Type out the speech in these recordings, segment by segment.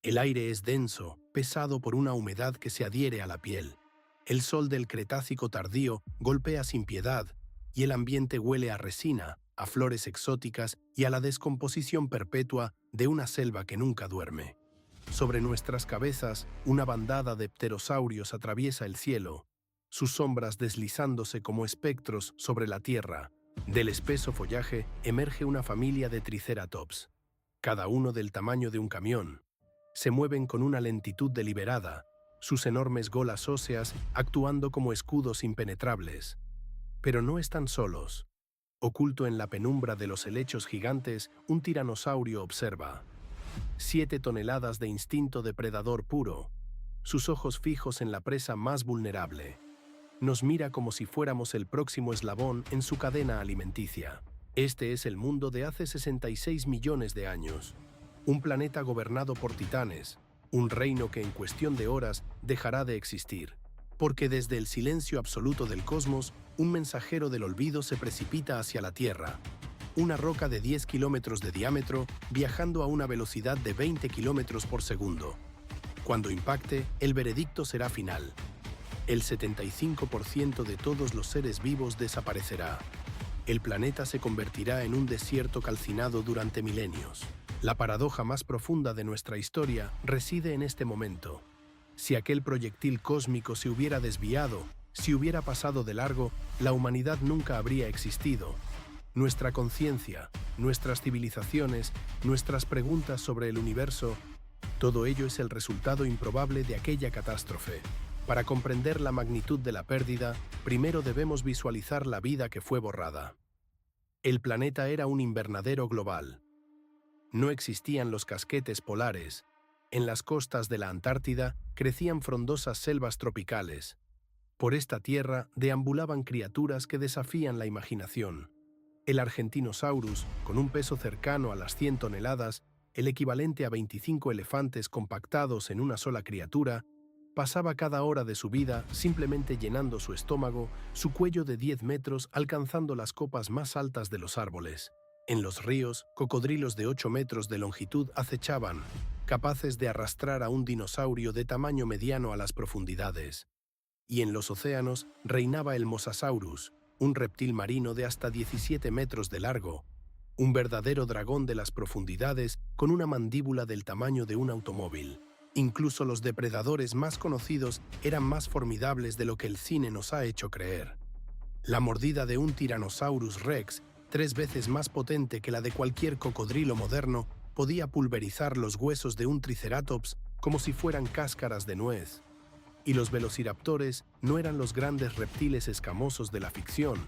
El aire es denso, pesado por una humedad que se adhiere a la piel. El sol del Cretácico tardío golpea sin piedad, y el ambiente huele a resina, a flores exóticas y a la descomposición perpetua de una selva que nunca duerme. Sobre nuestras cabezas, una bandada de pterosaurios atraviesa el cielo, sus sombras deslizándose como espectros sobre la tierra. Del espeso follaje emerge una familia de triceratops, cada uno del tamaño de un camión. Se mueven con una lentitud deliberada, sus enormes golas óseas actuando como escudos impenetrables. Pero no están solos. Oculto en la penumbra de los helechos gigantes, un tiranosaurio observa. 7 toneladas de instinto depredador puro, sus ojos fijos en la presa más vulnerable. Nos mira como si fuéramos el próximo eslabón en su cadena alimenticia. Este es el mundo de hace 66 millones de años. Un planeta gobernado por titanes, un reino que en cuestión de horas dejará de existir. Porque desde el silencio absoluto del cosmos, un mensajero del olvido se precipita hacia la Tierra. Una roca de 10 kilómetros de diámetro viajando a una velocidad de 20 kilómetros por segundo. Cuando impacte, el veredicto será final. El 75% de todos los seres vivos desaparecerá. El planeta se convertirá en un desierto calcinado durante milenios. La paradoja más profunda de nuestra historia reside en este momento. Si aquel proyectil cósmico se hubiera desviado, si hubiera pasado de largo, la humanidad nunca habría existido. Nuestra conciencia, nuestras civilizaciones, nuestras preguntas sobre el universo, todo ello es el resultado improbable de aquella catástrofe. Para comprender la magnitud de la pérdida, primero debemos visualizar la vida que fue borrada. El planeta era un invernadero global. No existían los casquetes polares. En las costas de la Antártida crecían frondosas selvas tropicales. Por esta tierra deambulaban criaturas que desafían la imaginación. El Argentinosaurus, con un peso cercano a las 100 toneladas, el equivalente a 25 elefantes compactados en una sola criatura, pasaba cada hora de su vida simplemente llenando su estómago, su cuello de 10 metros alcanzando las copas más altas de los árboles. En los ríos, cocodrilos de 8 metros de longitud acechaban, capaces de arrastrar a un dinosaurio de tamaño mediano a las profundidades. Y en los océanos reinaba el Mosasaurus, un reptil marino de hasta 17 metros de largo, un verdadero dragón de las profundidades con una mandíbula del tamaño de un automóvil. Incluso los depredadores más conocidos eran más formidables de lo que el cine nos ha hecho creer. La mordida de un Tyrannosaurus Rex, 3 veces más potente que la de cualquier cocodrilo moderno, podía pulverizar los huesos de un Triceratops como si fueran cáscaras de nuez. Y los velociraptores no eran los grandes reptiles escamosos de la ficción,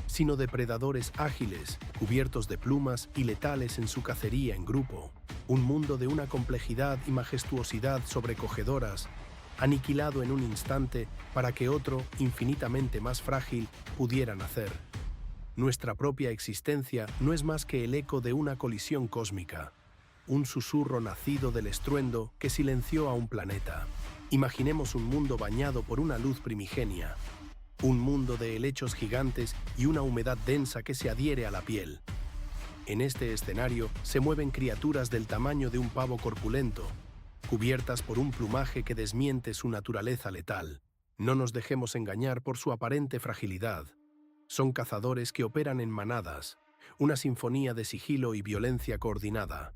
sino depredadores ágiles, cubiertos de plumas y letales en su cacería en grupo. Un mundo de una complejidad y majestuosidad sobrecogedoras, aniquilado en un instante para que otro, infinitamente más frágil, pudiera nacer. Nuestra propia existencia no es más que el eco de una colisión cósmica, un susurro nacido del estruendo que silenció a un planeta. Imaginemos un mundo bañado por una luz primigenia, un mundo de helechos gigantes y una humedad densa que se adhiere a la piel. En este escenario se mueven criaturas del tamaño de un pavo corpulento, cubiertas por un plumaje que desmiente su naturaleza letal. No nos dejemos engañar por su aparente fragilidad. Son cazadores que operan en manadas, una sinfonía de sigilo y violencia coordinada.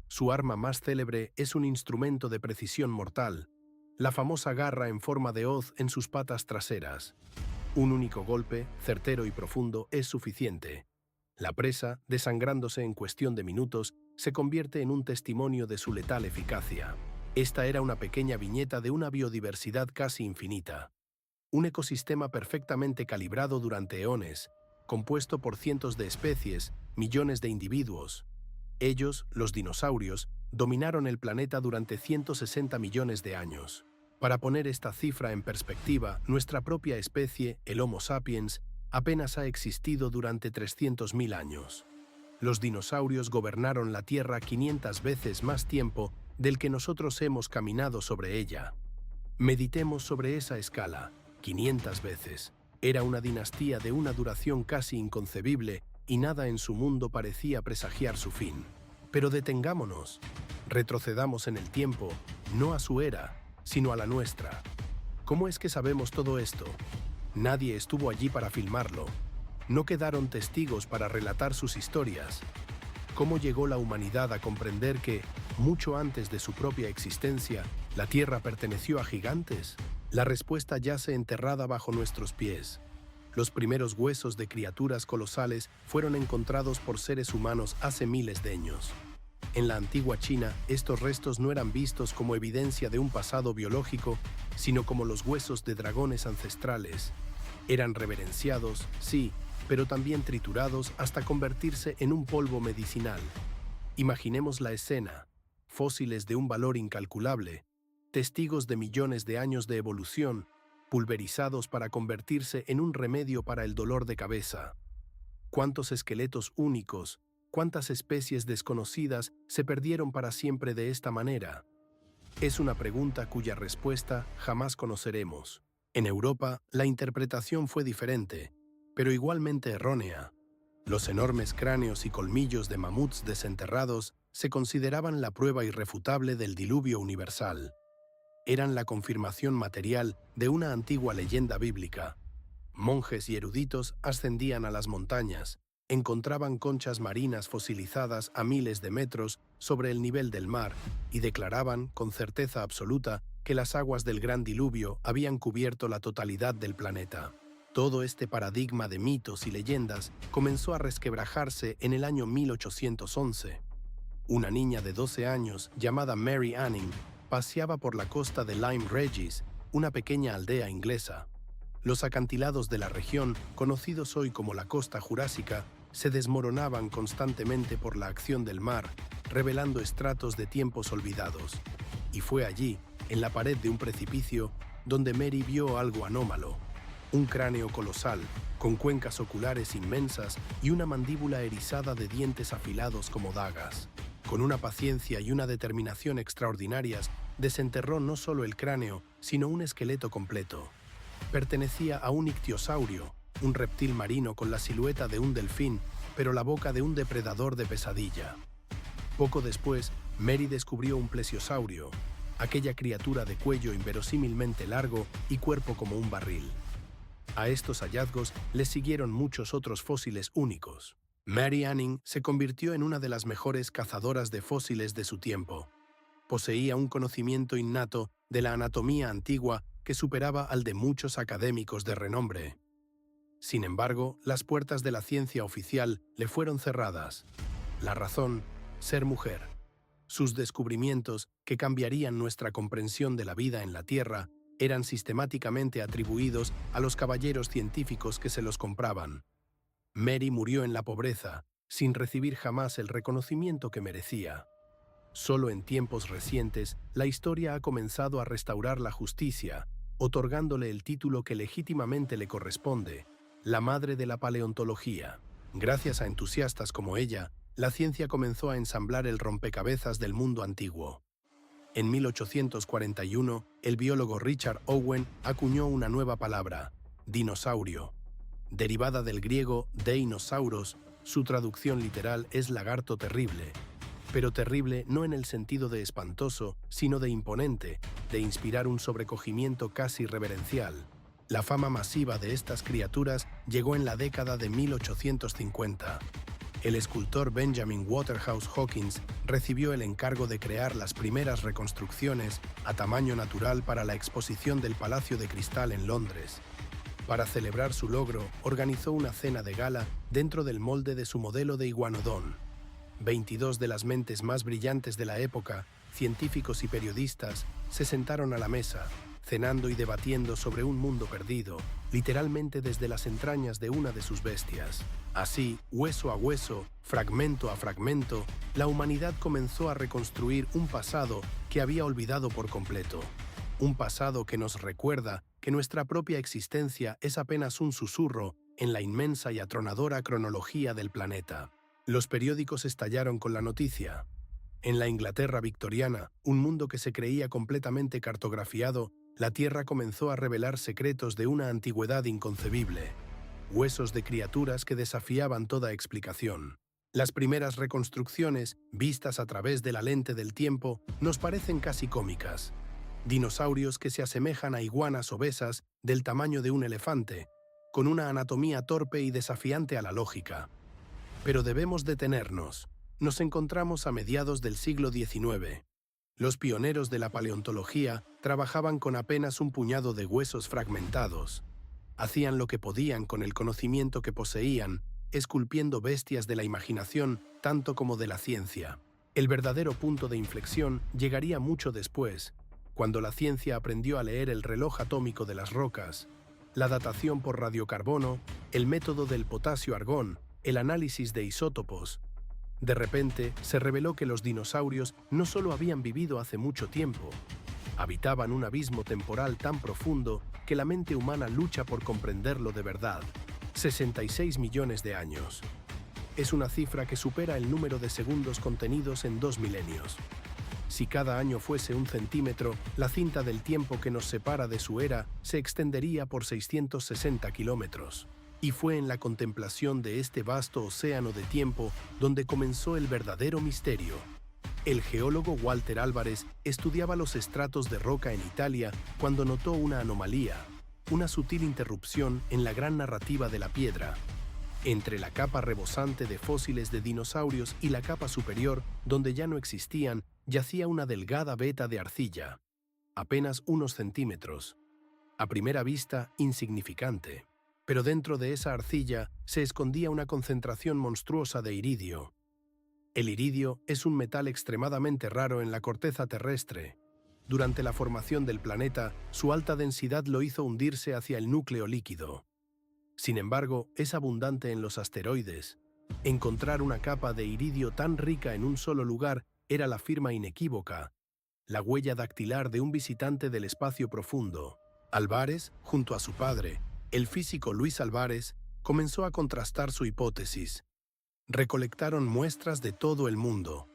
Su arma más célebre es un instrumento de precisión mortal, la famosa garra en forma de hoz en sus patas traseras. Un único golpe, certero y profundo, es suficiente. La presa, desangrándose en cuestión de minutos, se convierte en un testimonio de su letal eficacia. Esta era una pequeña viñeta de una biodiversidad casi infinita. Un ecosistema perfectamente calibrado durante eones, compuesto por cientos de especies, millones de individuos. Ellos, los dinosaurios, dominaron el planeta durante 160 millones de años. Para poner esta cifra en perspectiva, nuestra propia especie, el Homo sapiens, apenas ha existido durante 300.000 años. Los dinosaurios gobernaron la Tierra 500 veces más tiempo del que nosotros hemos caminado sobre ella. Meditemos sobre esa escala, 500 veces. Era una dinastía de una duración casi inconcebible y nada en su mundo parecía presagiar su fin. Pero detengámonos. Retrocedamos en el tiempo, no a su era, sino a la nuestra. ¿Cómo es que sabemos todo esto? Nadie estuvo allí para filmarlo. No quedaron testigos para relatar sus historias. ¿Cómo llegó la humanidad a comprender que, mucho antes de su propia existencia, la Tierra perteneció a gigantes? La respuesta yace enterrada bajo nuestros pies. Los primeros huesos de criaturas colosales fueron encontrados por seres humanos hace miles de años. En la antigua China, estos restos no eran vistos como evidencia de un pasado biológico, sino como los huesos de dragones ancestrales. Eran reverenciados, sí, pero también triturados hasta convertirse en un polvo medicinal. Imaginemos la escena: fósiles de un valor incalculable, testigos de millones de años de evolución, pulverizados para convertirse en un remedio para el dolor de cabeza. ¿Cuántos esqueletos únicos, cuántas especies desconocidas se perdieron para siempre de esta manera? Es una pregunta cuya respuesta jamás conoceremos. En Europa, la interpretación fue diferente, pero igualmente errónea. Los enormes cráneos y colmillos de mamuts desenterrados se consideraban la prueba irrefutable del diluvio universal. Eran la confirmación material de una antigua leyenda bíblica. Monjes y eruditos ascendían a las montañas, encontraban conchas marinas fosilizadas a miles de metros sobre el nivel del mar y declaraban, con certeza absoluta, que las aguas del gran diluvio habían cubierto la totalidad del planeta. Todo este paradigma de mitos y leyendas comenzó a resquebrajarse en el año 1811. Una niña de 12 años, llamada Mary Anning, paseaba por la costa de Lyme Regis, una pequeña aldea inglesa. Los acantilados de la región, conocidos hoy como la costa jurásica, se desmoronaban constantemente por la acción del mar, revelando estratos de tiempos olvidados. Y fue allí, en la pared de un precipicio, donde Mary vio algo anómalo. Un cráneo colosal, con cuencas oculares inmensas y una mandíbula erizada de dientes afilados como dagas. Con una paciencia y una determinación extraordinarias, desenterró no solo el cráneo, sino un esqueleto completo. Pertenecía a un ictiosaurio, un reptil marino con la silueta de un delfín, pero la boca de un depredador de pesadilla. Poco después, Mary descubrió un plesiosaurio, aquella criatura de cuello inverosímilmente largo y cuerpo como un barril. A estos hallazgos le siguieron muchos otros fósiles únicos. Mary Anning se convirtió en una de las mejores cazadoras de fósiles de su tiempo. Poseía un conocimiento innato de la anatomía antigua que superaba al de muchos académicos de renombre. Sin embargo, las puertas de la ciencia oficial le fueron cerradas. La razón: ser mujer. Sus descubrimientos, que cambiarían nuestra comprensión de la vida en la Tierra, eran sistemáticamente atribuidos a los caballeros científicos que se los compraban. Mary murió en la pobreza, sin recibir jamás el reconocimiento que merecía. Solo en tiempos recientes, la historia ha comenzado a restaurar la justicia, otorgándole el título que legítimamente le corresponde: la madre de la paleontología. Gracias a entusiastas como ella, la ciencia comenzó a ensamblar el rompecabezas del mundo antiguo. En 1841, el biólogo Richard Owen acuñó una nueva palabra: dinosaurio. Derivada del griego deinosauros, su traducción literal es lagarto terrible. Pero terrible no en el sentido de espantoso, sino de imponente, de inspirar un sobrecogimiento casi reverencial. La fama masiva de estas criaturas llegó en la década de 1850. El escultor Benjamin Waterhouse Hawkins recibió el encargo de crear las primeras reconstrucciones a tamaño natural para la exposición del Palacio de Cristal en Londres. Para celebrar su logro, organizó una cena de gala dentro del molde de su modelo de iguanodón. 22 de las mentes más brillantes de la época, científicos y periodistas, se sentaron a la mesa, cenando y debatiendo sobre un mundo perdido, literalmente desde las entrañas de una de sus bestias. Así, hueso a hueso, fragmento a fragmento, la humanidad comenzó a reconstruir un pasado que había olvidado por completo. Un pasado que nos recuerda que nuestra propia existencia es apenas un susurro en la inmensa y atronadora cronología del planeta. Los periódicos estallaron con la noticia. En la Inglaterra victoriana, un mundo que se creía completamente cartografiado, la Tierra comenzó a revelar secretos de una antigüedad inconcebible, huesos de criaturas que desafiaban toda explicación. Las primeras reconstrucciones, vistas a través de la lente del tiempo, nos parecen casi cómicas. Dinosaurios que se asemejan a iguanas obesas del tamaño de un elefante, con una anatomía torpe y desafiante a la lógica. Pero debemos detenernos. Nos encontramos a mediados del siglo XIX. Los pioneros de la paleontología trabajaban con apenas un puñado de huesos fragmentados. Hacían lo que podían con el conocimiento que poseían, esculpiendo bestias de la imaginación tanto como de la ciencia. El verdadero punto de inflexión llegaría mucho después, cuando la ciencia aprendió a leer el reloj atómico de las rocas, la datación por radiocarbono, el método del potasio-argón, el análisis de isótopos. De repente, se reveló que los dinosaurios no solo habían vivido hace mucho tiempo, habitaban un abismo temporal tan profundo que la mente humana lucha por comprenderlo de verdad. 66 millones de años. Es una cifra que supera el número de segundos contenidos en 2 milenios. Si cada año fuese un centímetro, la cinta del tiempo que nos separa de su era se extendería por 660 kilómetros. Y fue en la contemplación de este vasto océano de tiempo donde comenzó el verdadero misterio. El geólogo Walter Álvarez estudiaba los estratos de roca en Italia cuando notó una anomalía, una sutil interrupción en la gran narrativa de la piedra. Entre la capa rebosante de fósiles de dinosaurios y la capa superior, donde ya no existían, yacía una delgada veta de arcilla, apenas unos centímetros. A primera vista, insignificante. Pero dentro de esa arcilla se escondía una concentración monstruosa de iridio. El iridio es un metal extremadamente raro en la corteza terrestre. Durante la formación del planeta, su alta densidad lo hizo hundirse hacia el núcleo líquido. Sin embargo, es abundante en los asteroides. Encontrar una capa de iridio tan rica en un solo lugar era la firma inequívoca, la huella dactilar de un visitante del espacio profundo. Álvarez, junto a su padre, el físico Luis Álvarez, comenzó a contrastar su hipótesis. Recolectaron muestras de todo el mundo,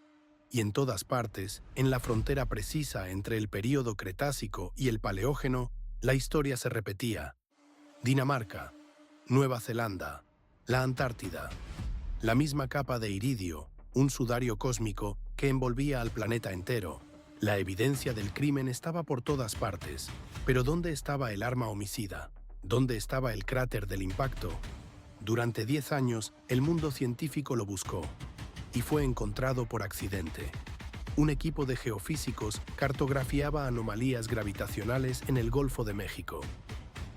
y en todas partes, en la frontera precisa entre el período Cretácico y el Paleógeno, la historia se repetía. Dinamarca, Nueva Zelanda, la Antártida, la misma capa de iridio, un sudario cósmico que envolvía al planeta entero. La evidencia del crimen estaba por todas partes, pero ¿dónde estaba el arma homicida? ¿Dónde estaba el cráter del impacto? Durante 10 años, el mundo científico lo buscó, y fue encontrado por accidente. Un equipo de geofísicos cartografiaba anomalías gravitacionales en el Golfo de México.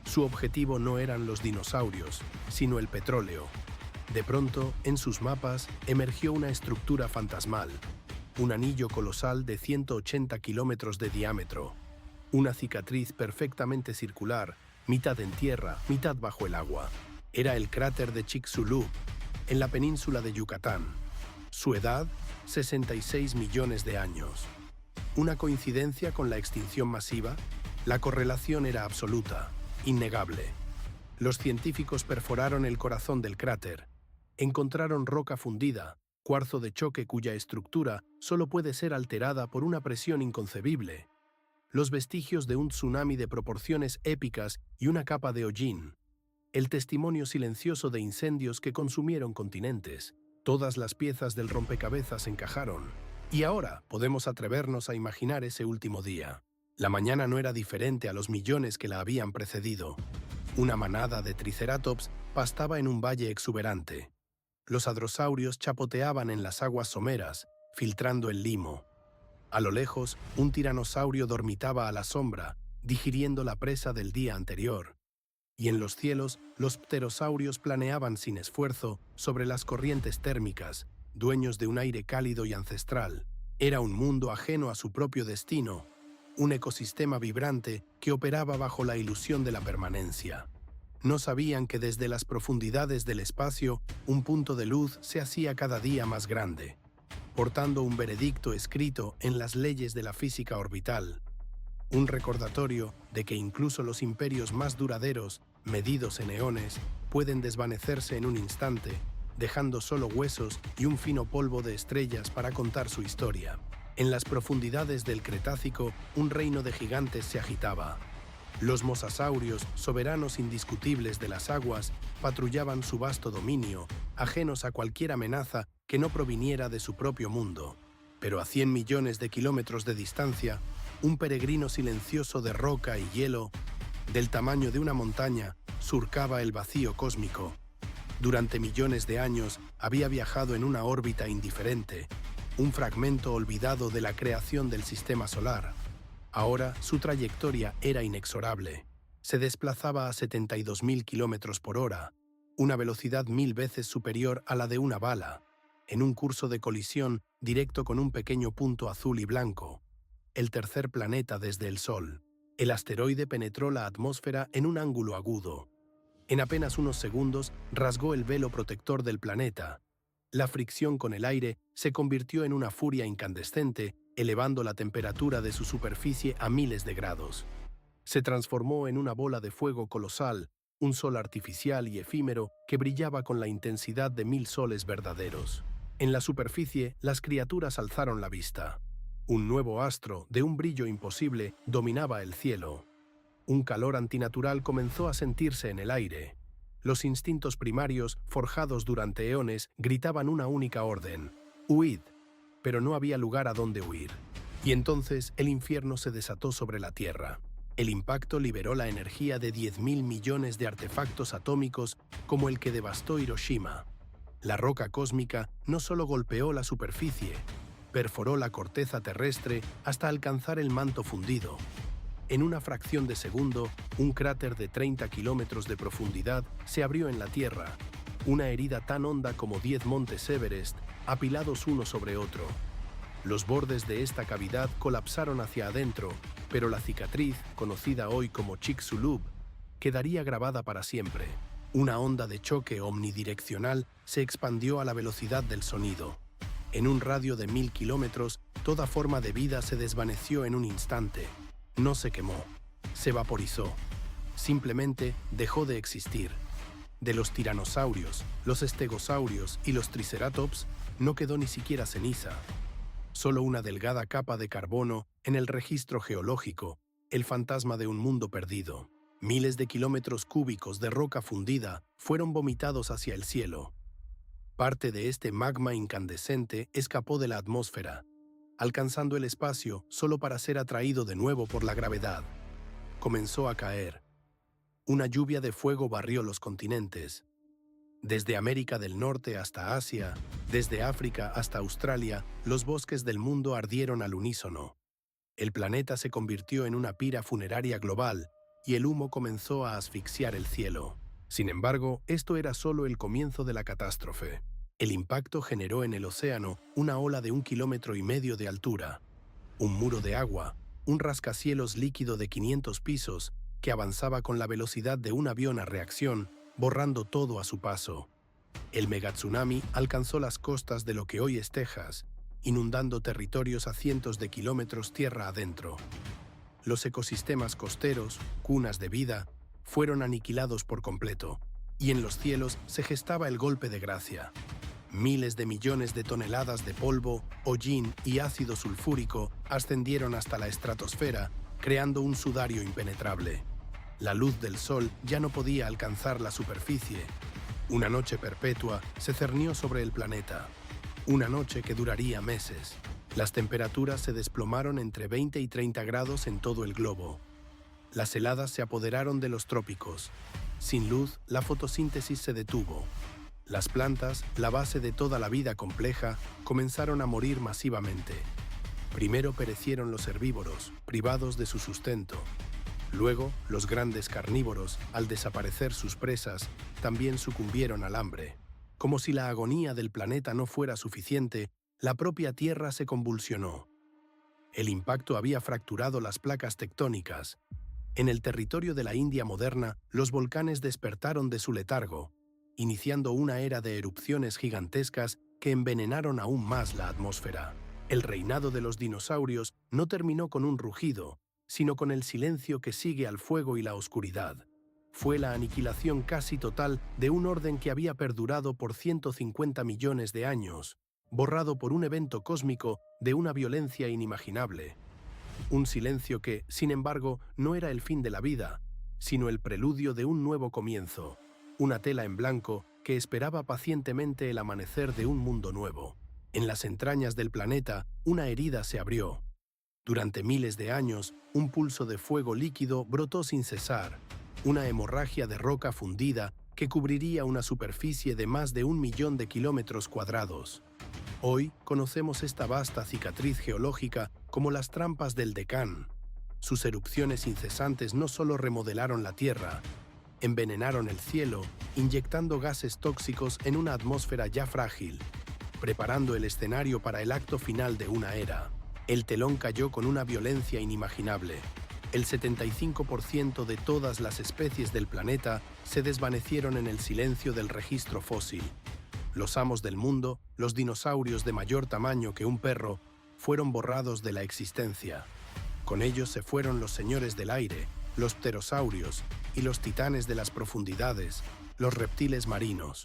Su objetivo no eran los dinosaurios, sino el petróleo. De pronto, en sus mapas, emergió una estructura fantasmal, un anillo colosal de 180 kilómetros de diámetro, una cicatriz perfectamente circular, mitad en tierra, mitad bajo el agua. Era el cráter de Chicxulub, en la península de Yucatán. Su edad, 66 millones de años. ¿Una coincidencia con la extinción masiva? La correlación era absoluta, innegable. Los científicos perforaron el corazón del cráter. Encontraron roca fundida, cuarzo de choque cuya estructura solo puede ser alterada por una presión inconcebible. Los vestigios de un tsunami de proporciones épicas y una capa de hollín. El testimonio silencioso de incendios que consumieron continentes. Todas las piezas del rompecabezas encajaron. Y ahora podemos atrevernos a imaginar ese último día. La mañana no era diferente a los millones que la habían precedido. Una manada de triceratops pastaba en un valle exuberante. Los hadrosaurios chapoteaban en las aguas someras, filtrando el limo. A lo lejos, un tiranosaurio dormitaba a la sombra, digiriendo la presa del día anterior. Y en los cielos, los pterosaurios planeaban sin esfuerzo sobre las corrientes térmicas, dueños de un aire cálido y ancestral. Era un mundo ajeno a su propio destino, un ecosistema vibrante que operaba bajo la ilusión de la permanencia. No sabían que desde las profundidades del espacio, un punto de luz se hacía cada día más grande, portando un veredicto escrito en las leyes de la física orbital. Un recordatorio de que incluso los imperios más duraderos, medidos en eones, pueden desvanecerse en un instante, dejando solo huesos y un fino polvo de estrellas para contar su historia. En las profundidades del Cretácico, un reino de gigantes se agitaba. Los mosasaurios, soberanos indiscutibles de las aguas, patrullaban su vasto dominio, ajenos a cualquier amenaza que no proviniera de su propio mundo. Pero a 100 millones de kilómetros de distancia, un peregrino silencioso de roca y hielo, del tamaño de una montaña, surcaba el vacío cósmico. Durante millones de años había viajado en una órbita indiferente, un fragmento olvidado de la creación del sistema solar. Ahora su trayectoria era inexorable. Se desplazaba a 72.000 kilómetros por hora, una velocidad 1000 veces superior a la de una bala, en un curso de colisión directo con un pequeño punto azul y blanco, el tercer planeta desde el Sol. El asteroide penetró la atmósfera en un ángulo agudo. En apenas unos segundos rasgó el velo protector del planeta. La fricción con el aire se convirtió en una furia incandescente, elevando la temperatura de su superficie a miles de grados. Se transformó en una bola de fuego colosal, un sol artificial y efímero que brillaba con la intensidad de 1000 soles verdaderos. En la superficie, las criaturas alzaron la vista. Un nuevo astro, de un brillo imposible, dominaba el cielo. Un calor antinatural comenzó a sentirse en el aire. Los instintos primarios, forjados durante eones, gritaban una única orden: «Huid», pero no había lugar a donde huir. Y entonces el infierno se desató sobre la Tierra. El impacto liberó la energía de 10.000 millones de artefactos atómicos como el que devastó Hiroshima. La roca cósmica no solo golpeó la superficie, perforó la corteza terrestre hasta alcanzar el manto fundido. En una fracción de segundo, un cráter de 30 kilómetros de profundidad se abrió en la Tierra, una herida tan honda como 10 montes Everest, apilados uno sobre otro. Los bordes de esta cavidad colapsaron hacia adentro, pero la cicatriz, conocida hoy como Chicxulub, quedaría grabada para siempre. Una onda de choque omnidireccional se expandió a la velocidad del sonido. En un radio de 1000 kilómetros, toda forma de vida se desvaneció en un instante. No se quemó, se vaporizó. Simplemente dejó de existir. De los tiranosaurios, los estegosaurios y los triceratops no quedó ni siquiera ceniza. Solo una delgada capa de carbono en el registro geológico, el fantasma de un mundo perdido. Miles de kilómetros cúbicos de roca fundida fueron vomitados hacia el cielo. Parte de este magma incandescente escapó de la atmósfera, alcanzando el espacio solo para ser atraído de nuevo por la gravedad. Comenzó a caer. Una lluvia de fuego barrió los continentes. Desde América del Norte hasta Asia, desde África hasta Australia, los bosques del mundo ardieron al unísono. El planeta se convirtió en una pira funeraria global y el humo comenzó a asfixiar el cielo. Sin embargo, esto era solo el comienzo de la catástrofe. El impacto generó en el océano una ola de 1,5 kilómetros de altura, un muro de agua, un rascacielos líquido de 500 pisos que avanzaba con la velocidad de un avión a reacción, borrando todo a su paso. El megatsunami alcanzó las costas de lo que hoy es Texas, inundando territorios a cientos de kilómetros tierra adentro. Los ecosistemas costeros, cunas de vida, fueron aniquilados por completo, y en los cielos se gestaba el golpe de gracia. Miles de millones de toneladas de polvo, hollín y ácido sulfúrico ascendieron hasta la estratosfera, creando un sudario impenetrable. La luz del sol ya no podía alcanzar la superficie. Una noche perpetua se cernió sobre el planeta. Una noche que duraría meses. Las temperaturas se desplomaron entre 20 y 30 grados en todo el globo. Las heladas se apoderaron de los trópicos. Sin luz, la fotosíntesis se detuvo. Las plantas, la base de toda la vida compleja, comenzaron a morir masivamente. Primero perecieron los herbívoros, privados de su sustento. Luego, los grandes carnívoros, al desaparecer sus presas, también sucumbieron al hambre. Como si la agonía del planeta no fuera suficiente, la propia Tierra se convulsionó. El impacto había fracturado las placas tectónicas. En el territorio de la India moderna, los volcanes despertaron de su letargo, iniciando una era de erupciones gigantescas que envenenaron aún más la atmósfera. El reinado de los dinosaurios no terminó con un rugido, sino con el silencio que sigue al fuego y la oscuridad. Fue la aniquilación casi total de un orden que había perdurado por 150 millones de años, borrado por un evento cósmico de una violencia inimaginable. Un silencio que, sin embargo, no era el fin de la vida, sino el preludio de un nuevo comienzo, una tela en blanco que esperaba pacientemente el amanecer de un mundo nuevo. En las entrañas del planeta, una herida se abrió. Durante miles de años, un pulso de fuego líquido brotó sin cesar, una hemorragia de roca fundida que cubriría una superficie de más de 1.000.000 de kilómetros cuadrados. Hoy conocemos esta vasta cicatriz geológica como las trampas del Deccan. Sus erupciones incesantes no solo remodelaron la Tierra, envenenaron el cielo, inyectando gases tóxicos en una atmósfera ya frágil, preparando el escenario para el acto final de una era. El telón cayó con una violencia inimaginable. El 75% de todas las especies del planeta se desvanecieron en el silencio del registro fósil. Los amos del mundo, los dinosaurios de mayor tamaño que un perro, fueron borrados de la existencia. Con ellos se fueron los señores del aire, los pterosaurios y los titanes de las profundidades, los reptiles marinos.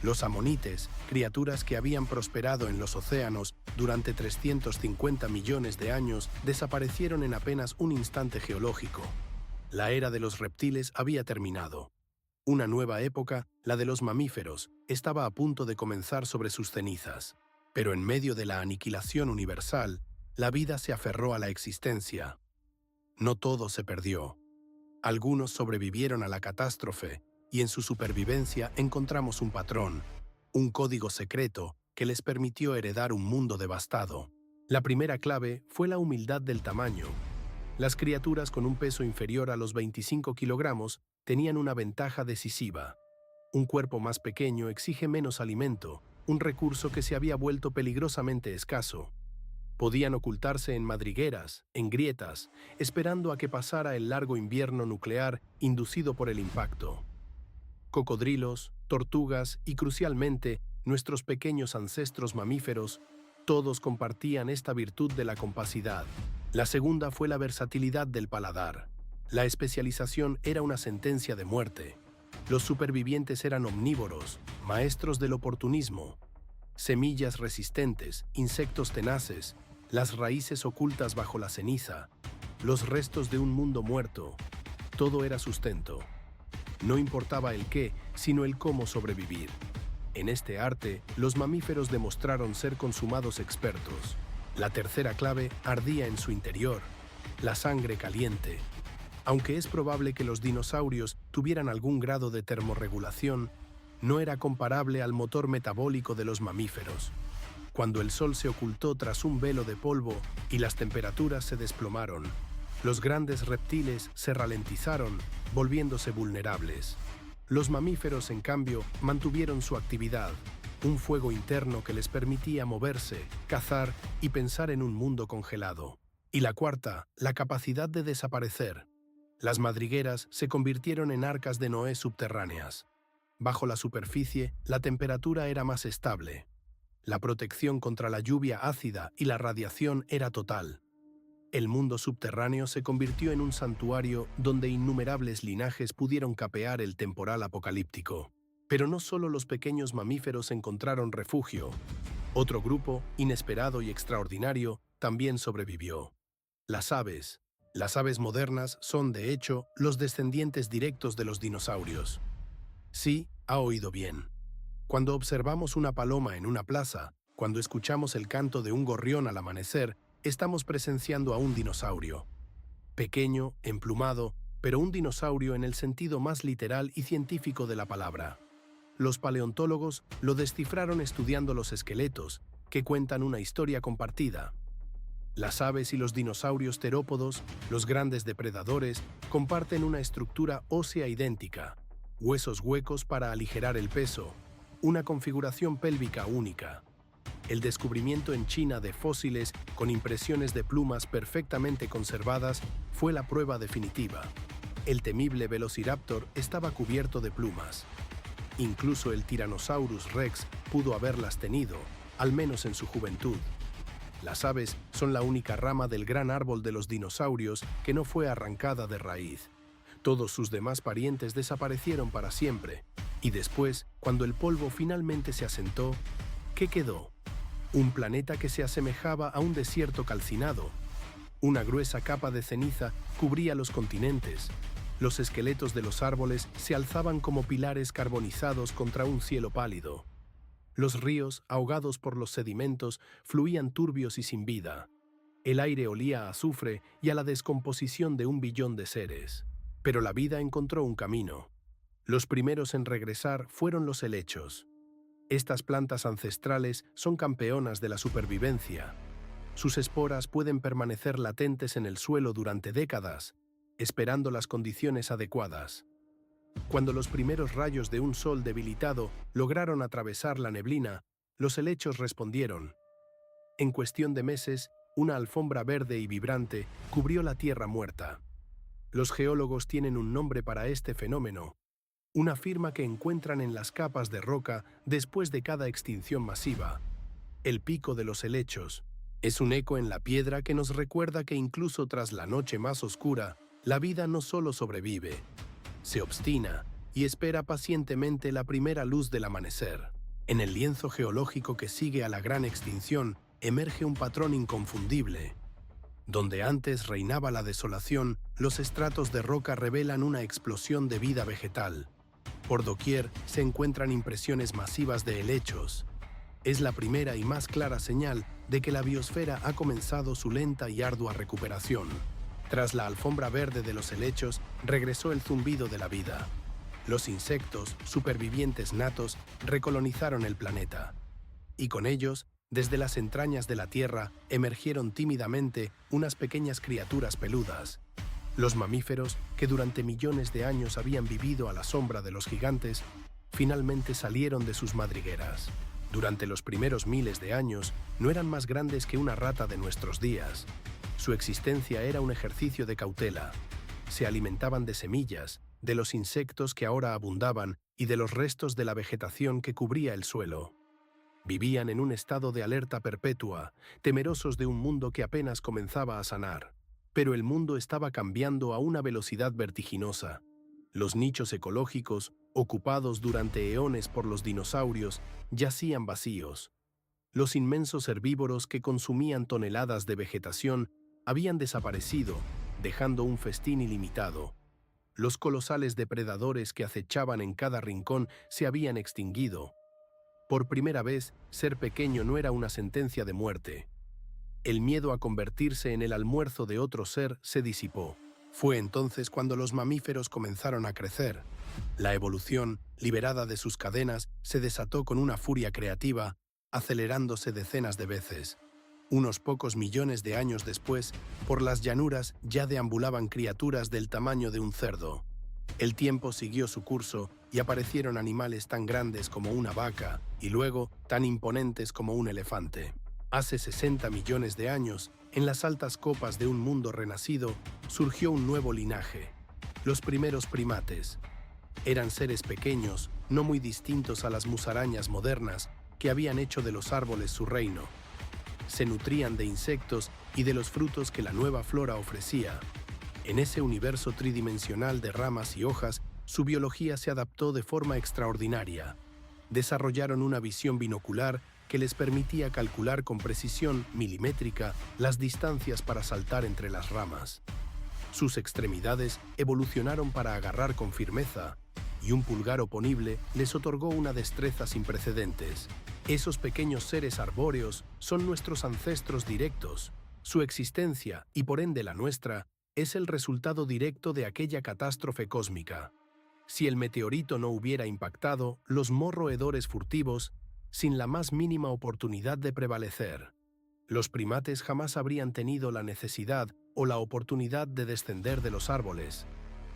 Los amonites, criaturas que habían prosperado en los océanos durante 350 millones de años, desaparecieron en apenas un instante geológico. La era de los reptiles había terminado. Una nueva época, la de los mamíferos, estaba a punto de comenzar sobre sus cenizas. Pero en medio de la aniquilación universal, la vida se aferró a la existencia. No todo se perdió. Algunos sobrevivieron a la catástrofe, y en su supervivencia encontramos un patrón, un código secreto que les permitió heredar un mundo devastado. La primera clave fue la humildad del tamaño. Las criaturas con un peso inferior a los 25 kilogramos tenían una ventaja decisiva. Un cuerpo más pequeño exige menos alimento, un recurso que se había vuelto peligrosamente escaso. Podían ocultarse en madrigueras, en grietas, esperando a que pasara el largo invierno nuclear inducido por el impacto. Cocodrilos, tortugas y, crucialmente, nuestros pequeños ancestros mamíferos, todos compartían esta virtud de la compacidad. La segunda fue la versatilidad del paladar. La especialización era una sentencia de muerte. Los supervivientes eran omnívoros, maestros del oportunismo. Semillas resistentes, insectos tenaces, las raíces ocultas bajo la ceniza, los restos de un mundo muerto. Todo era sustento. No importaba el qué, sino el cómo sobrevivir. En este arte, los mamíferos demostraron ser consumados expertos. La tercera clave ardía en su interior, la sangre caliente. Aunque es probable que los dinosaurios tuvieran algún grado de termorregulación, no era comparable al motor metabólico de los mamíferos. Cuando el sol se ocultó tras un velo de polvo y las temperaturas se desplomaron, los grandes reptiles se ralentizaron, volviéndose vulnerables. Los mamíferos, en cambio, mantuvieron su actividad, un fuego interno que les permitía moverse, cazar y pensar en un mundo congelado. Y la cuarta, la capacidad de desaparecer. Las madrigueras se convirtieron en arcas de Noé subterráneas. Bajo la superficie, la temperatura era más estable. La protección contra la lluvia ácida y la radiación era total. El mundo subterráneo se convirtió en un santuario donde innumerables linajes pudieron capear el temporal apocalíptico. Pero no solo los pequeños mamíferos encontraron refugio. Otro grupo, inesperado y extraordinario, también sobrevivió. Las aves. Las aves modernas son, de hecho, los descendientes directos de los dinosaurios. Sí, ha oído bien. Cuando observamos una paloma en una plaza, cuando escuchamos el canto de un gorrión al amanecer, estamos presenciando a un dinosaurio. Pequeño, emplumado, pero un dinosaurio en el sentido más literal y científico de la palabra. Los paleontólogos lo descifraron estudiando los esqueletos, que cuentan una historia compartida. Las aves y los dinosaurios terópodos, los grandes depredadores, comparten una estructura ósea idéntica, huesos huecos para aligerar el peso, una configuración pélvica única. El descubrimiento en China de fósiles con impresiones de plumas perfectamente conservadas fue la prueba definitiva. El temible Velociraptor estaba cubierto de plumas. Incluso el Tyrannosaurus Rex pudo haberlas tenido, al menos en su juventud. Las aves son la única rama del gran árbol de los dinosaurios que no fue arrancada de raíz. Todos sus demás parientes desaparecieron para siempre. Y después, cuando el polvo finalmente se asentó, ¿qué quedó? Un planeta que se asemejaba a un desierto calcinado. Una gruesa capa de ceniza cubría los continentes. Los esqueletos de los árboles se alzaban como pilares carbonizados contra un cielo pálido. Los ríos, ahogados por los sedimentos, fluían turbios y sin vida. El aire olía a azufre y a la descomposición de 1 billón de seres. Pero la vida encontró un camino. Los primeros en regresar fueron los helechos. Estas plantas ancestrales son campeonas de la supervivencia. Sus esporas pueden permanecer latentes en el suelo durante décadas, esperando las condiciones adecuadas. Cuando los primeros rayos de un sol debilitado lograron atravesar la neblina, los helechos respondieron. En cuestión de meses, una alfombra verde y vibrante cubrió la tierra muerta. Los geólogos tienen un nombre para este fenómeno, una firma que encuentran en las capas de roca después de cada extinción masiva. El pico de los helechos es un eco en la piedra que nos recuerda que incluso tras la noche más oscura, la vida no solo sobrevive, se obstina y espera pacientemente la primera luz del amanecer. En el lienzo geológico que sigue a la gran extinción emerge un patrón inconfundible. Donde antes reinaba la desolación, los estratos de roca revelan una explosión de vida vegetal. Por doquier se encuentran impresiones masivas de helechos. Es la primera y más clara señal de que la biosfera ha comenzado su lenta y ardua recuperación. Tras la alfombra verde de los helechos, regresó el zumbido de la vida. Los insectos, supervivientes natos, recolonizaron el planeta. Y con ellos, desde las entrañas de la Tierra, emergieron tímidamente unas pequeñas criaturas peludas. Los mamíferos, que durante millones de años habían vivido a la sombra de los gigantes, finalmente salieron de sus madrigueras. Durante los primeros miles de años, no eran más grandes que una rata de nuestros días. Su existencia era un ejercicio de cautela. Se alimentaban de semillas, de los insectos que ahora abundaban y de los restos de la vegetación que cubría el suelo. Vivían en un estado de alerta perpetua, temerosos de un mundo que apenas comenzaba a sanar. Pero el mundo estaba cambiando a una velocidad vertiginosa. Los nichos ecológicos, ocupados durante eones por los dinosaurios, yacían vacíos. Los inmensos herbívoros que consumían toneladas de vegetación habían desaparecido, dejando un festín ilimitado. Los colosales depredadores que acechaban en cada rincón se habían extinguido. Por primera vez, ser pequeño no era una sentencia de muerte. El miedo a convertirse en el almuerzo de otro ser se disipó. Fue entonces cuando los mamíferos comenzaron a crecer. La evolución, liberada de sus cadenas, se desató con una furia creativa, acelerándose decenas de veces. Unos pocos millones de años después, por las llanuras ya deambulaban criaturas del tamaño de un cerdo. El tiempo siguió su curso y aparecieron animales tan grandes como una vaca y luego tan imponentes como un elefante. Hace 60 millones de años, en las altas copas de un mundo renacido, surgió un nuevo linaje, los primeros primates. Eran seres pequeños, no muy distintos a las musarañas modernas, que habían hecho de los árboles su reino. Se nutrían de insectos y de los frutos que la nueva flora ofrecía. En ese universo tridimensional de ramas y hojas, su biología se adaptó de forma extraordinaria. Desarrollaron una visión binocular que les permitía calcular con precisión milimétrica las distancias para saltar entre las ramas. Sus extremidades evolucionaron para agarrar con firmeza, y un pulgar oponible les otorgó una destreza sin precedentes. Esos pequeños seres arbóreos son nuestros ancestros directos. Su existencia, y por ende la nuestra, es el resultado directo de aquella catástrofe cósmica. Si el meteorito no hubiera impactado, los roedores furtivos, sin la más mínima oportunidad de prevalecer. Los primates jamás habrían tenido la necesidad o la oportunidad de descender de los árboles.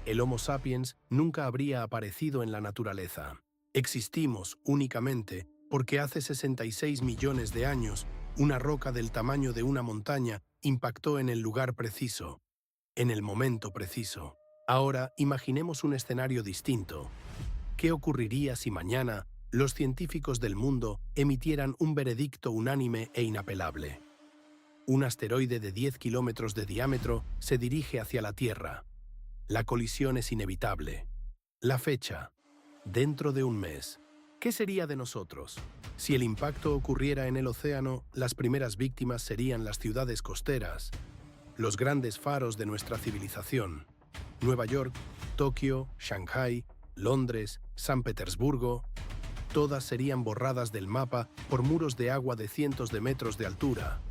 El Homo sapiens nunca habría aparecido en la naturaleza. Existimos únicamente porque hace 66 millones de años, una roca del tamaño de una montaña impactó en el lugar preciso, en el momento preciso. Ahora imaginemos un escenario distinto. ¿Qué ocurriría si mañana los científicos del mundo emitieran un veredicto unánime e inapelable? Un asteroide de 10 kilómetros de diámetro se dirige hacia la Tierra. La colisión es inevitable. La fecha: dentro de un mes. ¿Qué sería de nosotros? Si el impacto ocurriera en el océano, las primeras víctimas serían las ciudades costeras, los grandes faros de nuestra civilización. Nueva York, Tokio, Shanghái, Londres, San Petersburgo, todas serían borradas del mapa por muros de agua de cientos de metros de altura.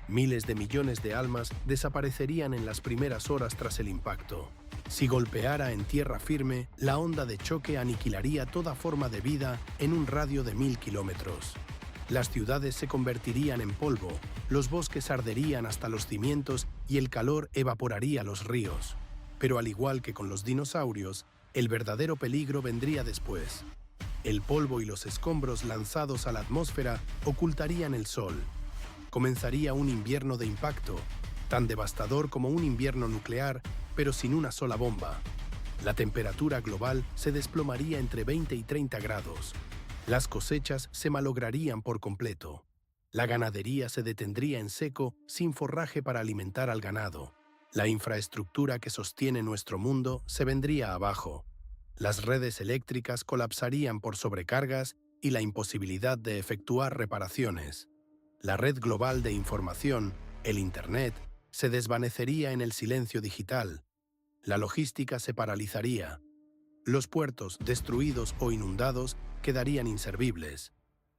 Miles de millones de almas desaparecerían en las primeras horas tras el impacto. Si golpeara en tierra firme, la onda de choque aniquilaría toda forma de vida en un radio de 1000 kilómetros. Las ciudades se convertirían en polvo, los bosques arderían hasta los cimientos y el calor evaporaría los ríos. Pero al igual que con los dinosaurios, el verdadero peligro vendría después. El polvo y los escombros lanzados a la atmósfera ocultarían el sol. Comenzaría un invierno de impacto, tan devastador como un invierno nuclear, pero sin una sola bomba. La temperatura global se desplomaría entre 20 y 30 grados. Las cosechas se malograrían por completo. La ganadería se detendría en seco sin forraje para alimentar al ganado. La infraestructura que sostiene nuestro mundo se vendría abajo. Las redes eléctricas colapsarían por sobrecargas y la imposibilidad de efectuar reparaciones. La red global de información, el Internet, se desvanecería en el silencio digital. La logística se paralizaría. Los puertos, destruidos o inundados, quedarían inservibles.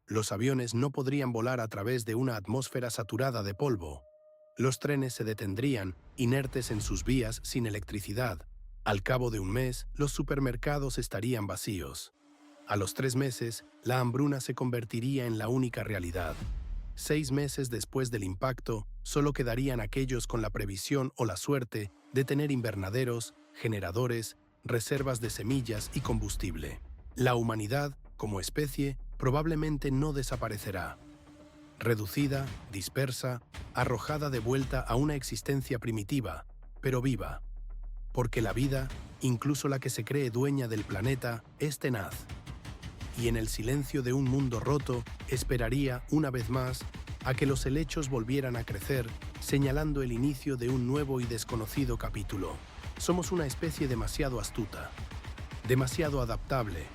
Los aviones no podrían volar a través de una atmósfera saturada de polvo. Los trenes se detendrían, inertes en sus vías sin electricidad. Al cabo de un mes, los supermercados estarían vacíos. A los 3 meses, la hambruna se convertiría en la única realidad. 6 meses después del impacto, solo quedarían aquellos con la previsión o la suerte de tener invernaderos, generadores, reservas de semillas y combustible. La humanidad, como especie, probablemente no desaparecerá. Reducida, dispersa, arrojada de vuelta a una existencia primitiva, pero viva. Porque la vida, incluso la que se cree dueña del planeta, es tenaz. Y en el silencio de un mundo roto, esperaría, una vez más, a que los helechos volvieran a crecer, señalando el inicio de un nuevo y desconocido capítulo. Somos una especie demasiado astuta, demasiado adaptable.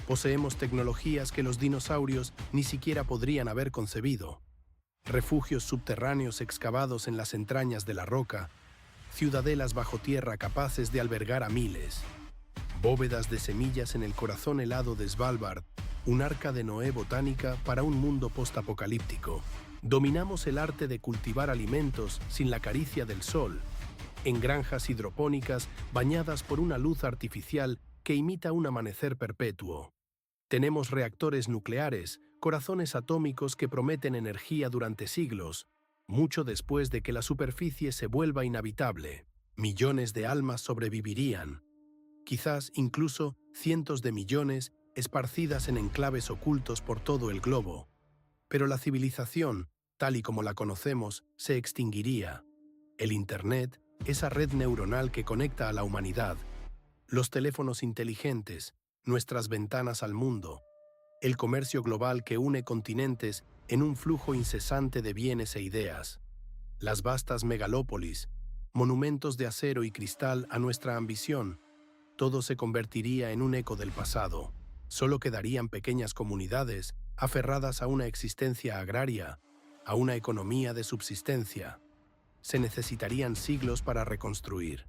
Poseemos tecnologías que los dinosaurios ni siquiera podrían haber concebido. Refugios subterráneos excavados en las entrañas de la roca, ciudadelas bajo tierra capaces de albergar a miles. Bóvedas de semillas en el corazón helado de Svalbard, un arca de Noé botánica para un mundo postapocalíptico. Dominamos el arte de cultivar alimentos sin la caricia del sol, en granjas hidropónicas bañadas por una luz artificial que imita un amanecer perpetuo. Tenemos reactores nucleares, corazones atómicos que prometen energía durante siglos, mucho después de que la superficie se vuelva inhabitable. Millones de almas sobrevivirían. Quizás incluso cientos de millones esparcidas en enclaves ocultos por todo el globo. Pero la civilización, tal y como la conocemos, se extinguiría. El Internet, esa red neuronal que conecta a la humanidad, los teléfonos inteligentes, nuestras ventanas al mundo, el comercio global que une continentes en un flujo incesante de bienes e ideas, las vastas megalópolis, monumentos de acero y cristal a nuestra ambición, todo se convertiría en un eco del pasado. Solo quedarían pequeñas comunidades aferradas a una existencia agraria, a una economía de subsistencia. Se necesitarían siglos para reconstruir,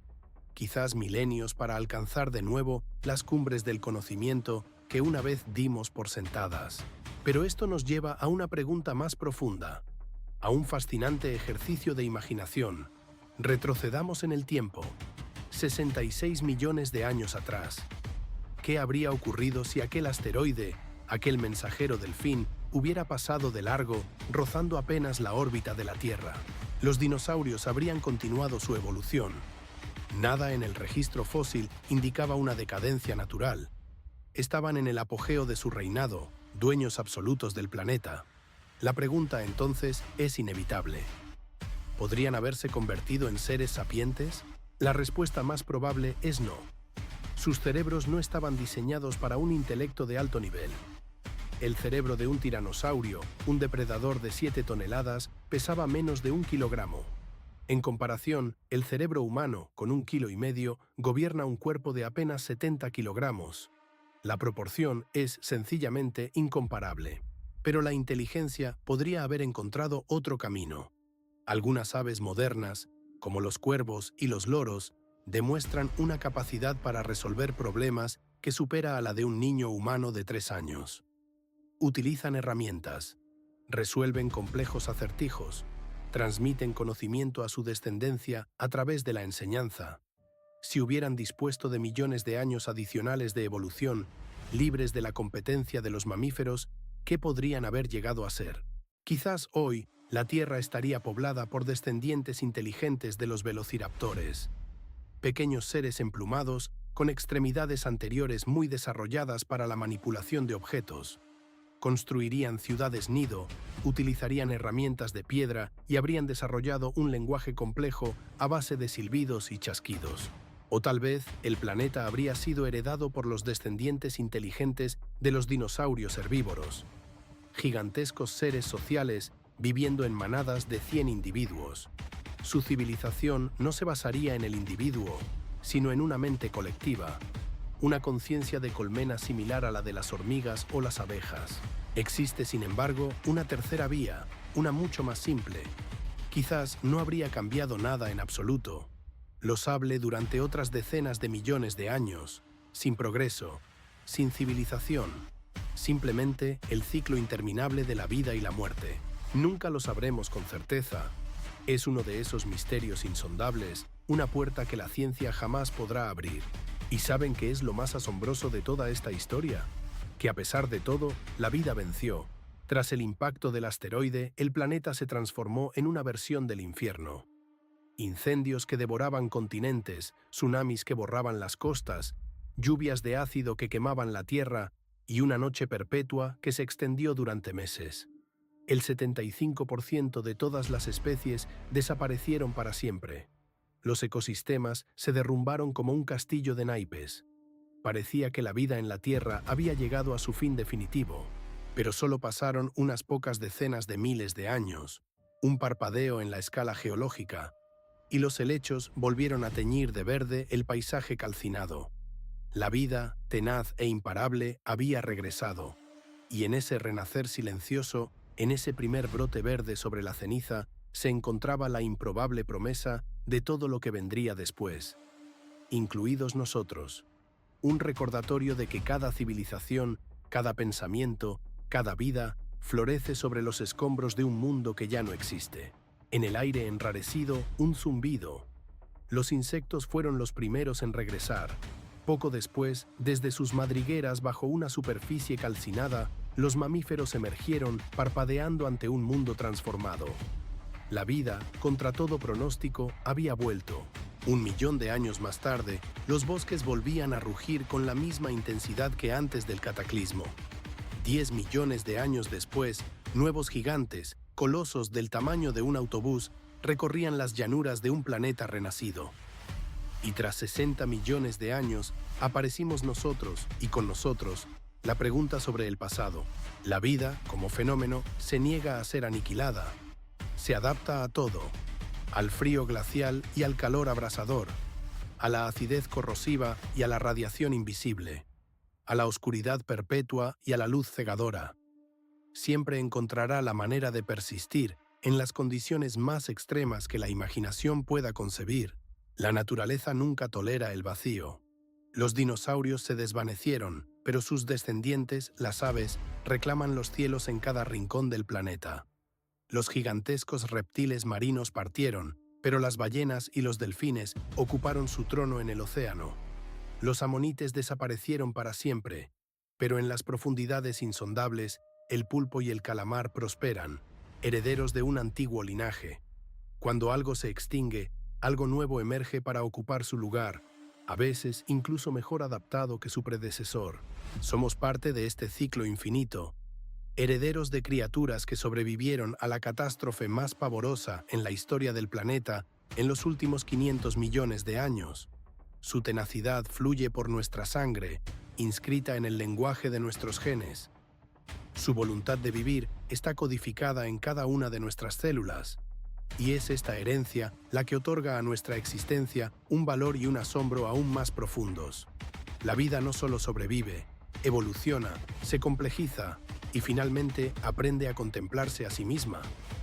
quizás milenios para alcanzar de nuevo las cumbres del conocimiento que una vez dimos por sentadas. Pero esto nos lleva a una pregunta más profunda, a un fascinante ejercicio de imaginación. Retrocedamos en el tiempo, 66 millones de años atrás. ¿Qué habría ocurrido si aquel asteroide, aquel mensajero del fin, hubiera pasado de largo, rozando apenas la órbita de la Tierra? Los dinosaurios habrían continuado su evolución. Nada en el registro fósil indicaba una decadencia natural. Estaban en el apogeo de su reinado, dueños absolutos del planeta. La pregunta entonces es inevitable. ¿Podrían haberse convertido en seres sapientes? La respuesta más probable es no. Sus cerebros no estaban diseñados para un intelecto de alto nivel. El cerebro de un tiranosaurio, un depredador de 7 toneladas, pesaba menos de 1 kilogramo. En comparación, el cerebro humano, con 1,5 kilos, gobierna un cuerpo de apenas 70 kilogramos. La proporción es sencillamente incomparable. Pero la inteligencia podría haber encontrado otro camino. Algunas aves modernas, como los cuervos y los loros, demuestran una capacidad para resolver problemas que supera a la de un niño humano de 3 años. Utilizan herramientas, resuelven complejos acertijos, transmiten conocimiento a su descendencia a través de la enseñanza. Si hubieran dispuesto de millones de años adicionales de evolución, libres de la competencia de los mamíferos, ¿qué podrían haber llegado a ser? Quizás hoy la Tierra estaría poblada por descendientes inteligentes de los velociraptores, pequeños seres emplumados con extremidades anteriores muy desarrolladas para la manipulación de objetos. Construirían ciudades nido, utilizarían herramientas de piedra y habrían desarrollado un lenguaje complejo a base de silbidos y chasquidos. O tal vez el planeta habría sido heredado por los descendientes inteligentes de los dinosaurios herbívoros, gigantescos seres sociales viviendo en manadas de 100 individuos. Su civilización no se basaría en el individuo, sino en una mente colectiva, una conciencia de colmena similar a la de las hormigas o las abejas. Existe, sin embargo, una tercera vía, una mucho más simple. Quizás no habría cambiado nada en absoluto. Los hable durante otras decenas de millones de años, sin progreso, sin civilización, simplemente el ciclo interminable de la vida y la muerte. Nunca lo sabremos con certeza. Es uno de esos misterios insondables, una puerta que la ciencia jamás podrá abrir. ¿Y saben qué es lo más asombroso de toda esta historia? Que a pesar de todo, la vida venció. Tras el impacto del asteroide, el planeta se transformó en una versión del infierno. Incendios que devoraban continentes, tsunamis que borraban las costas, lluvias de ácido que quemaban la tierra y una noche perpetua que se extendió durante meses. El 75% de todas las especies desaparecieron para siempre. Los ecosistemas se derrumbaron como un castillo de naipes. Parecía que la vida en la Tierra había llegado a su fin definitivo, pero solo pasaron unas pocas decenas de miles de años, un parpadeo en la escala geológica, y los helechos volvieron a teñir de verde el paisaje calcinado. La vida, tenaz e imparable, había regresado, y en ese renacer silencioso, en ese primer brote verde sobre la ceniza, se encontraba la improbable promesa de todo lo que vendría después, incluidos nosotros. Un recordatorio de que cada civilización, cada pensamiento, cada vida, florece sobre los escombros de un mundo que ya no existe. En el aire enrarecido, un zumbido. Los insectos fueron los primeros en regresar. Poco después, desde sus madrigueras bajo una superficie calcinada, los mamíferos emergieron parpadeando ante un mundo transformado. La vida, contra todo pronóstico, había vuelto. 1.000.000 de años más tarde, los bosques volvían a rugir con la misma intensidad que antes del cataclismo. 10 millones de años después, nuevos gigantes, colosos del tamaño de un autobús, recorrían las llanuras de un planeta renacido. Y tras 60 millones de años, aparecimos nosotros, y con nosotros, la pregunta sobre el pasado. La vida, como fenómeno, se niega a ser aniquilada. Se adapta a todo, al frío glacial y al calor abrasador, a la acidez corrosiva y a la radiación invisible, a la oscuridad perpetua y a la luz cegadora. Siempre encontrará la manera de persistir en las condiciones más extremas que la imaginación pueda concebir. La naturaleza nunca tolera el vacío. Los dinosaurios se desvanecieron, pero sus descendientes, las aves, reclaman los cielos en cada rincón del planeta. Los gigantescos reptiles marinos partieron, pero las ballenas y los delfines ocuparon su trono en el océano. Los amonites desaparecieron para siempre, pero en las profundidades insondables, el pulpo y el calamar prosperan, herederos de un antiguo linaje. Cuando algo se extingue, algo nuevo emerge para ocupar su lugar, a veces incluso mejor adaptado que su predecesor. Somos parte de este ciclo infinito, herederos de criaturas que sobrevivieron a la catástrofe más pavorosa en la historia del planeta en los últimos 500 millones de años. Su tenacidad fluye por nuestra sangre, inscrita en el lenguaje de nuestros genes. Su voluntad de vivir está codificada en cada una de nuestras células, y es esta herencia la que otorga a nuestra existencia un valor y un asombro aún más profundos. La vida no solo sobrevive, evoluciona, se complejiza y finalmente aprende a contemplarse a sí misma.